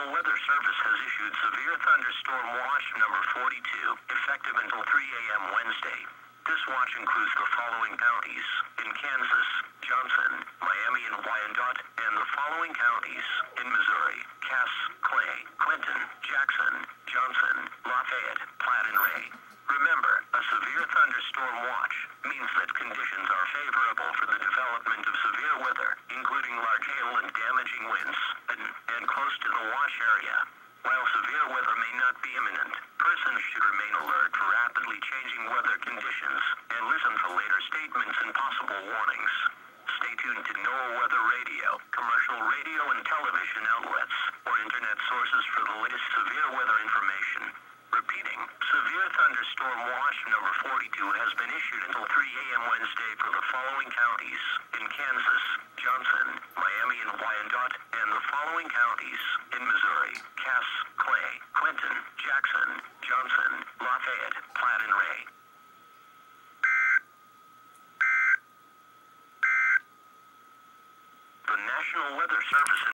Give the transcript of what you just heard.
National Weather Service has issued severe thunderstorm watch number 42, effective until 3 a.m. Wednesday. This watch includes the following counties: in Kansas, Johnson, Miami and Wyandotte, and the following counties: in Missouri, Cass, Clay, Clinton, Jackson, Johnson, Lafayette, Platte and Ray. Remember, a severe thunderstorm watch means that conditions are favorable for the development of severe weather, including large hail and damaging winds, and close to the watch area. While severe weather may not be imminent, persons should remain alert for rapidly changing weather conditions and listen to later statements and possible warnings. Stay tuned to NOAA Weather Radio, commercial radio and television outlets, or internet sources for the latest severe weather information. Repeating, severe thunderstorm watch number 42 has been issued until 3 a.m. Wednesday for the following counties: in Kansas, Johnson, Miami and Wyandotte, and the following counties: in Missouri, Cass, Clay, Clinton, Jackson, Johnson, Lafayette, Platte and Ray. The National Weather Service